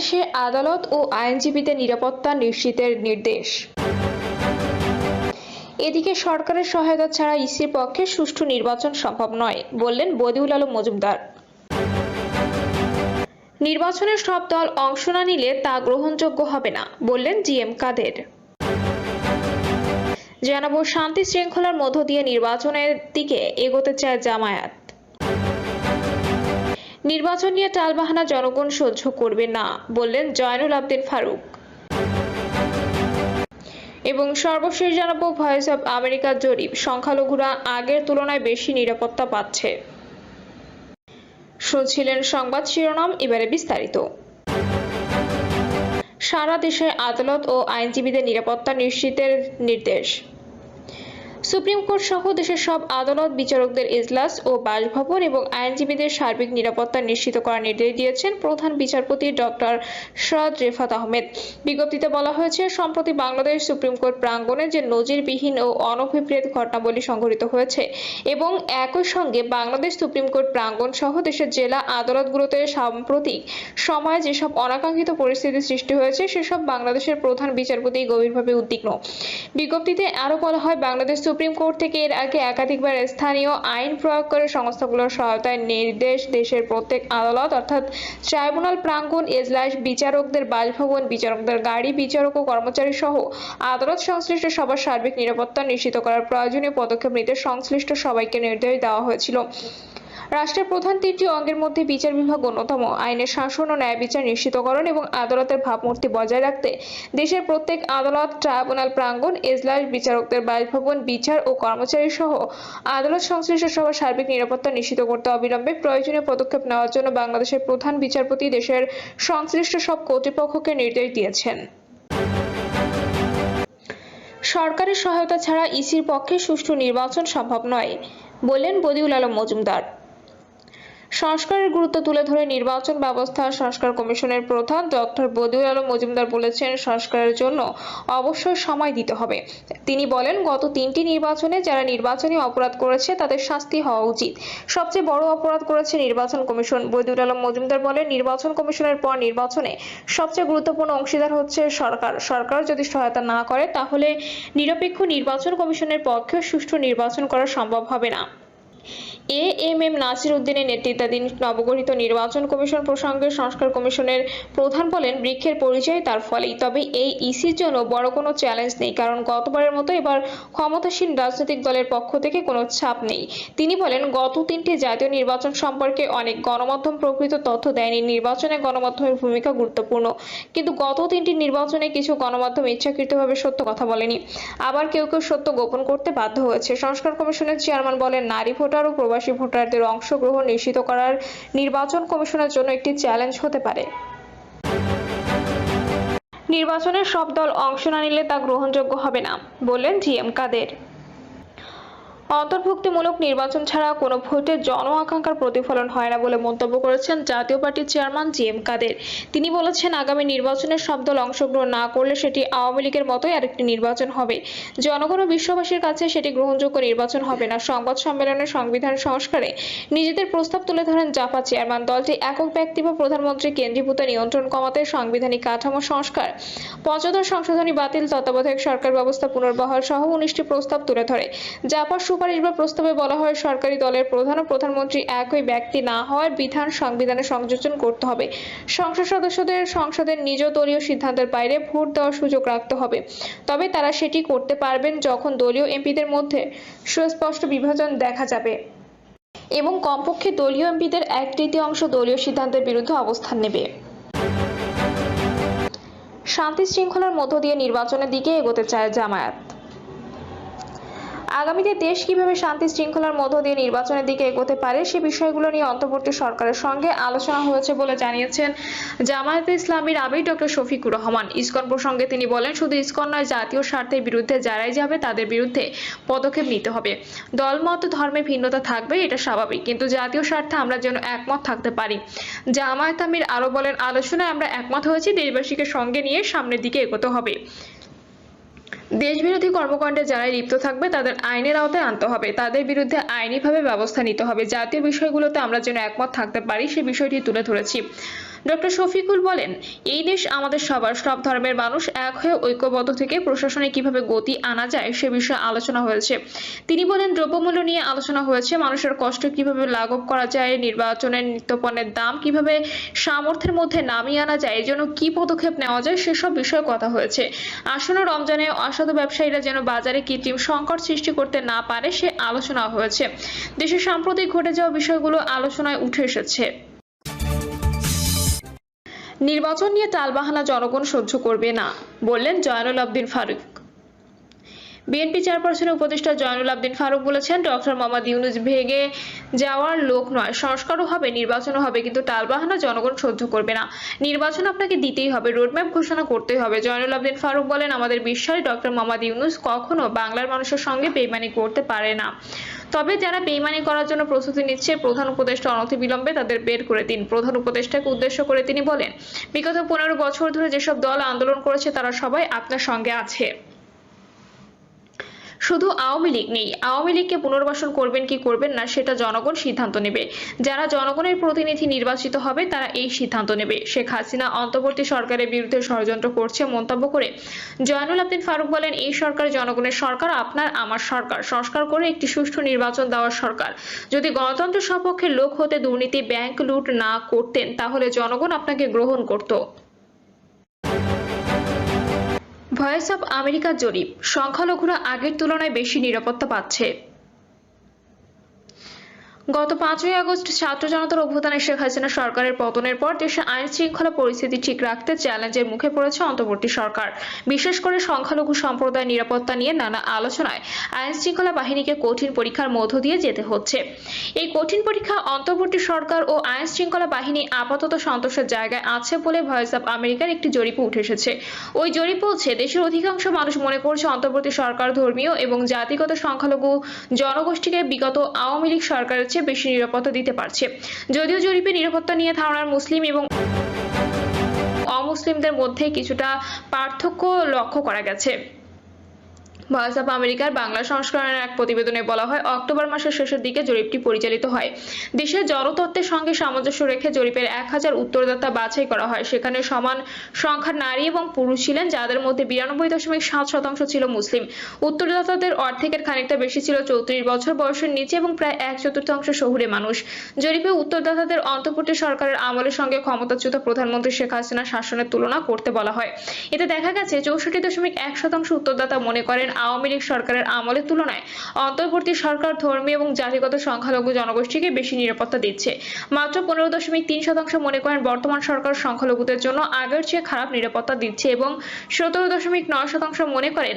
দেশে আদালত ও আইনজীবীদের নিরাপত্তা নিশ্চিতের নির্দেশ। এদিকে সরকারের সহায়তা ছাড়া ইসির পক্ষে সুষ্ঠু নির্বাচন সম্ভব নয় বললেন বদিউল আলম মজুমদার। নির্বাচনের সব দল অংশ না নিলে তা গ্রহণযোগ্য হবে না বললেন জিএম কাদের। জানাবো শান্তি শৃঙ্খলার মধ্য দিয়ে নির্বাচনের দিকে এগোতে চায় জামায়াত। নির্বাচন নিয়ে টালবাহানা জনগণ সহ্য করবে না বললেন জয়নুল আবদিন ফারুক। এবং সর্বশেষ জানাবো ভয়েস অব আমেরিকার জরিপ, সংখ্যালঘুরা আগের তুলনায় বেশি নিরাপত্তা পাচ্ছে। শুনছিলেন সংবাদ শিরোনাম, এবারে বিস্তারিত। সারা দেশে আদালত ও আইনজীবীদের নিরাপত্তা নিশ্চিতের নির্দেশ। সুপ্রিম কোর্ট সহ দেশের সব আদালত, বিচারকদের এজলাস ও বাসভবন এবং আইনজীবীদের সার্বিক নিরাপত্তা নিশ্চিত করার নির্দেশ দিয়েছেন প্রধান বিচারপতি ডক্টর সৈয়দ রেফাত আহমেদ। বিজ্ঞপ্তিতে বলা হয়েছে, সম্প্রতি বাংলাদেশ সুপ্রিম কোর্ট প্রাঙ্গণে যে নজিরবিহীন ও অনভিপ্রেত ঘটনাবলী সংঘটিত হয়েছে এবং একই সঙ্গে বাংলাদেশ সুপ্রিম কোর্ট প্রাঙ্গণ সহ দেশের জেলা আদালতগুলোতে সাম্প্রতিক সময়ে যেসব অনাকাঙ্ক্ষিত পরিস্থিতি সৃষ্টি হয়েছে সেসব বাংলাদেশের প্রধান বিচারপতি গভীরভাবে উদ্বিগ্ন। বিজ্ঞপ্তিতে আরও বলা হয়, বাংলাদেশ সুপ্রিম কোর্ট থেকে এর আগে একাধিকবার স্থানীয় আইন প্রয়োগকারী সংস্থাগুলোর সহায়তায় নির্দেশ দেশের প্রত্যেক আদালত অর্থাৎ ট্রাইব্যুনাল প্রাঙ্গণ, এজলাস, বিচারকদের বাসভবন, বিচারকদের গাড়ি, বিচারক ও কর্মচারী সহ আদালত সংশ্লিষ্ট সবার সার্বিক নিরাপত্তা নিশ্চিত করার প্রয়োজনীয় পদক্ষেপ নিতে সংশ্লিষ্ট সবাইকে নির্দেশ দেওয়া হয়েছিল। রাষ্ট্রের প্রধান তিনটি অঙ্গের মধ্যে বিচার বিভাগ অন্যতম। আইনের শাসন ও ন্যায় বিচার নিশ্চিতকরণ এবং আদালতের ভাবমূর্তি বজায় রাখতে দেশের প্রত্যেক আদালত, ট্রাইব্যুনাল প্রাঙ্গণ, এজলাস, বিচারকদের বাসভবন, বিচার ও কর্মচারী সহ আদালত সংশ্লিষ্ট সবার সার্বিক নিরাপত্তা নিশ্চিত করতে অবিলম্বে প্রয়োজনীয় পদক্ষেপ নেওয়ার জন্য বাংলাদেশের প্রধান বিচারপতি দেশের সংশ্লিষ্ট সব কর্তৃপক্ষকে নির্দেশ দিয়েছেন। সরকারের সহায়তা ছাড়া ইসির পক্ষে সুষ্ঠু নির্বাচন সম্ভব নয় বললেন বদিউল আলম মজুমদার। সংস্কারের গুরুত্ব তুলে ধরে নির্বাচন ব্যবস্থা সংস্কার কমিশনের প্রধান ডক্টর বদিউল আলম মজুমদার বলেছেন, সংস্কারের জন্য অবশ্যই সময় দিতে হবে। তিনি বলেন, গত তিনটি নির্বাচনে যারা নির্বাচনী অপরাধ করেছে তাদের শাস্তি হওয়া উচিত। সবচেয়ে বড় অপরাধ করেছে নির্বাচন কমিশন। বদিউল আলম মজুমদার বলেন, নির্বাচন কমিশনের পর নির্বাচনে সবচেয়ে গুরুত্বপূর্ণ অংশীদার হচ্ছে সরকার। সরকার যদি সহায়তা না করে তাহলে নিরপেক্ষ নির্বাচন কমিশনের পক্ষে সুষ্ঠু নির্বাচন করা সম্ভব হবে না। এএমএম নাসির উদ্দিনের নেতৃত্বাধীন নবগঠিত নির্বাচন কমিশন প্রসঙ্গে সংস্কার কমিশনের প্রধান বলেন, বৃক্ষের পরিচয় তার ফলেই। তবে এই ইসির জন্য বড় কোনো চ্যালেঞ্জ নেই, কারণ গতবারের মতো এবার ক্ষমতাসীন রাজনৈতিক দলের পক্ষ থেকে কোনো চাপ নেই। তিনি বলেন, গত তিনটি জাতীয় নির্বাচন সম্পর্কে অনেক গণমাধ্যম প্রকৃত তথ্য দেয়নি। নির্বাচনে গণমাধ্যমের ভূমিকা গুরুত্বপূর্ণ, কিন্তু গত তিনটি নির্বাচনে কিছু গণমাধ্যম ইচ্ছাকৃতভাবে সত্য কথা বলেনি, আবার কেউ কেউ সত্য গোপন করতে বাধ্য হয়েছে। সংস্কার কমিশনের চেয়ারম্যান বলেন, নারী ভোটার ও প্রবাসী ভোটারদের অংশগ্রহণ নিশ্চিত করার নির্বাচন কমিশনের জন্য একটি চ্যালেঞ্জ হতে পারে। নির্বাচনের সব দল অংশ না নিলে তা গ্রহণযোগ্য হবে না বললেন জিএম কাদের। অন্তর্ভুক্তিমূলক নির্বাচন ছাড়া কোনো ভোটের জন আকাঙ্ক্ষার প্রতিফলন হয় না বলে মন্তব্য করেছেন জাতীয় পার্টির চেয়ারম্যান জিএম কাদের। তিনি বলেছেন, আগামী নির্বাচনে সব দল অংশগ্রহণ না করলে সেটি আওয়ামী লীগের মতোই আরেকটি নির্বাচন হবে। জনগণ ও বিশ্ববাসীর কাছে সেটি গ্রহণযোগ্য নির্বাচন হবে না। সংবাদ সম্মেলনে সংবিধান সংস্কারে নিজেদের প্রস্তাব তুলে ধরেন জাপা চেয়ারম্যান। দলটি একক ব্যক্তি বা প্রধানমন্ত্রী কেন্দ্রীভূত নিয়ন্ত্রণ কমাতে সাংবিধানিক কাঠামো সংস্কার, 75 সংশোধনী বাতিল, তত্ত্বাবধায়ক সরকার ব্যবস্থা পুনর্বহাল সহ 19টি প্রস্তাব তুলে ধরে। জাপা সুপারিশ বা প্রস্তাবে বলা হয়, সরকারি দলের প্রধান ও প্রধানমন্ত্রী একই ব্যক্তি না হওয়ার বিধান সংবিধানে সংযোজন করতে হবে। সংসদ সদস্যদের সংসদের নিজ দলীয় সিদ্ধান্তের বাইরে ভোট দেওয়ার সুযোগ রাখতে হবে, তবে তারা সেটি করতে পারবেন যখন দলীয় এমপিদের মধ্যে সুস্পষ্ট বিভাজন দেখা যাবে এবং কমপক্ষে দলীয় এমপিদের 1/3 দলীয় সিদ্ধান্তের বিরুদ্ধে অবস্থান নেবে। শান্তি শৃঙ্খলার মধ্য দিয়ে নির্বাচনের দিকে এগোতে চায় জামায়াত। আগামীতে দেশ কিভাবে শান্তি শৃঙ্খলার মধ্য দিয়ে নির্বাচনের দিকে এগোতে পারে সে বিষয়গুলো নিয়ে অন্তর্বর্তী সরকারের সঙ্গে আলোচনা হয়েছে বলে জানিয়েছেন জামায়াতে ইসলামীর আমির ডক্টর শফিকুর রহমান। ইসকন প্রসঙ্গে তিনি বলেন, শুধু ইসকন নয়, জাতীয় স্বার্থের বিরুদ্ধে যারাই যাবে তাদের বিরুদ্ধে পদক্ষেপ নিতে হবে। দলমত ধর্মে ভিন্নতা থাকবে, এটা স্বাভাবিক, কিন্তু জাতীয় স্বার্থে আমরা যেন একমত থাকতে পারি। জামায়াত আমির আরো বলেন, আলোচনায় আমরা একমত হয়েছি, দেশবাসীকে সঙ্গে নিয়ে সামনের দিকে এগোতে হবে। দেশবিরোধী কর্মকাণ্ডে যারাই লিপ্ত থাকবে তাদের আইনের আওতায় আনতে হবে, তাদের বিরুদ্ধে আইনিভাবে ব্যবস্থা নিতে হবে। জাতীয় বিষয়গুলোতে আমরা যেন একমত থাকতে পারি সে বিষয়টি তুলে ধরেছি। ডক্টর শফিকুল বলেন, এই দেশ আমাদের সবার, সব ধর্মের মানুষ এক হয়ে ঐক্যবদ্ধ থেকে প্রশাসনে কিভাবে গতি আনা যায় সে বিষয়ে আলোচনা হয়েছে। তিনি বলেন, দ্রব্যমূল্য নিয়ে আলোচনা হয়েছে, মানুষের কষ্ট কিভাবে লাঘব করা যায়, নির্বাচনের নিত্যপণ্যের দাম কিভাবে সামর্থ্যের মধ্যে নামিয়ে আনা যায়, এর জন্য কি পদক্ষেপ নেওয়া যায় সেসব বিষয়ে কথা হয়েছে। আসন্ন রমজানে অসাধু ব্যবসায়ীরা যেন বাজারে কৃত্রিম সংকট সৃষ্টি করতে না পারে সে আলোচনা হয়েছে। দেশে সাম্প্রতিক ঘটে যাওয়া বিষয়গুলো আলোচনায় উঠে এসেছে। নির্বাচন নিয়ে টালবাহানা জনগণ সহ্য করবে না, বললেন জয়নুল আবদিন ফারুক। বিএনপি চেয়ারপারসনের উপদেষ্টা জয়নুল আবদিন ফারুক বলেছেন, ডক্টর মোহাম্মদ ইউনূস ভেগে যাওয়ার লোক নয়, সংস্কারও হবে, নির্বাচনও হবে, কিন্তু টালবাহানা জনগণ সহ্য করবে না। নির্বাচন আপনাকে দিতেই হবে, রোডম্যাপ ঘোষণা করতেই হবে। জয়নুল আবদিন ফারুক বলেন, আমাদের বিশ্বাস ডক্টর মোহাম্মদ ইউনূস কখনো বাংলার মানুষের সঙ্গে বেইমানি করতে পারে না। তবে যারা বেইমানি করার জন্য প্রস্তুতি নিচ্ছে, প্রধান উপদেষ্টা অনতিবিলম্বে তাদের বের করে দিন। প্রধান উপদেষ্টাকে উদ্দেশ্য করে তিনি বলেন, বিগত 15 বছর ধরে যেসব দল আন্দোলন করেছে তারা সবাই আপনার সঙ্গে আছে। শুধু আওয়ামী লীগ নেই, আওয়ামী লীগকে পুনর্বাসন করবেন কি করবেন না সেটা জনগণ সিদ্ধান্ত নেবে। যারা জনগণের প্রতিনিধি নির্বাচিত হবে তারা এই সিদ্ধান্ত নেবে। শেখ হাসিনা অন্তর্বর্তী সরকারের বিরুদ্ধে ষড়যন্ত্র করছে মন্তব্য করে জয়নুল আবদিন ফারুক বলেন, এই সরকার জনগণের সরকার, আপনার আমার সরকার, সংস্কার করে একটি সুষ্ঠু নির্বাচন দেওয়ার সরকার। যদি গণতন্ত্র সপক্ষের লোক হতে দুর্নীতি, ব্যাংক লুট না করতেন তাহলে জনগণ আপনাকে গ্রহণ করত। ভয়েস অব আমেরিকার জরিপ, সংখ্যালঘুরা আগের তুলনায় বেশি নিরাপত্তা পাচ্ছে। গত 5ই আগস্ট ছাত্র জনতার অভ্যুত্থানে শেখ হাসিনা সরকারের পতনের পর দেশে আইন শৃঙ্খলা পরিস্থিতি ঠিক রাখতে চ্যালেঞ্জের মুখে পড়েছে অন্তর্বর্তী সরকার। বিশেষ করে সংখ্যালঘু সম্প্রদায়ের নিরাপত্তা নিয়ে নানা আলোচনায় আইন শৃঙ্খলা বাহিনীকে কঠিন পরীক্ষার মধ্য দিয়ে যেতে হচ্ছে। এই কঠিন পরীক্ষা অন্তর্বর্তী সরকার ও আইন শৃঙ্খলা বাহিনী আপাতত সন্তোষের জায়গায় আছে বলে ভয়েস অব আমেরিকার একটি জরিপে উঠে এসেছে। ওই জরিপ বলছে, দেশের অধিকাংশ মানুষ মনে করছে অন্তর্বর্তী সরকার ধর্মীয় এবং জাতিগত সংখ্যালঘু জনগোষ্ঠীকে বিগত আওয়ামী লীগ সরকারের চেয়ে বেশি নিরাপত্তা দিতে পারছে। যদিও জরিপে নিরাপত্তা নিয়ে ধারণার মুসলিম এবং অমুসলিমদের মধ্যে কিছুটা পার্থক্য লক্ষ্য করা গেছে। ভয়েস অব আমেরিকার বাংলা সংস্করণের এক প্রতিবেদনে বলা হয়, অক্টোবর মাসের শেষের দিকে জরিপটি পরিচালিত হয়। দেশের জনতত্ত্বের সঙ্গে সামঞ্জস্য রেখে জরিপের 1000 উত্তরদাতা বাছাই করা হয়। সেখানে সমান সংখ্যার নারী এবং পুরুষ ছিলেন, যাদের মধ্যে 92.7% ছিল মুসলিম। উত্তরদাতাদের অর্ধেকের খানিকটা বেশি ছিল 34 বছর বয়সের নিচে এবং প্রায় 1/4 শহুরে মানুষ। জরিপে উত্তরদাতাদের অন্তর্বর্তী সরকারের আমলের সঙ্গে ক্ষমতাচ্যুত প্রধানমন্ত্রী শেখ হাসিনা শাসনের তুলনা করতে বলা হয়। এতে দেখা গেছে 64.1% উত্তরদাতা মনে করেন আওয়ামী লীগ সরকারের আমলের তুলনায় অন্তর্বর্তী সরকার ধর্মীয় এবং জাতিগত সংখ্যালঘু জনগোষ্ঠীকে বেশি নিরাপত্তা দিচ্ছে। মাত্র 15.3% মনে করেন বর্তমান সরকার সংখ্যালঘুদের জন্য আগের চেয়ে খারাপ নিরাপত্তা দিচ্ছে এবং 17.9% মনে করেন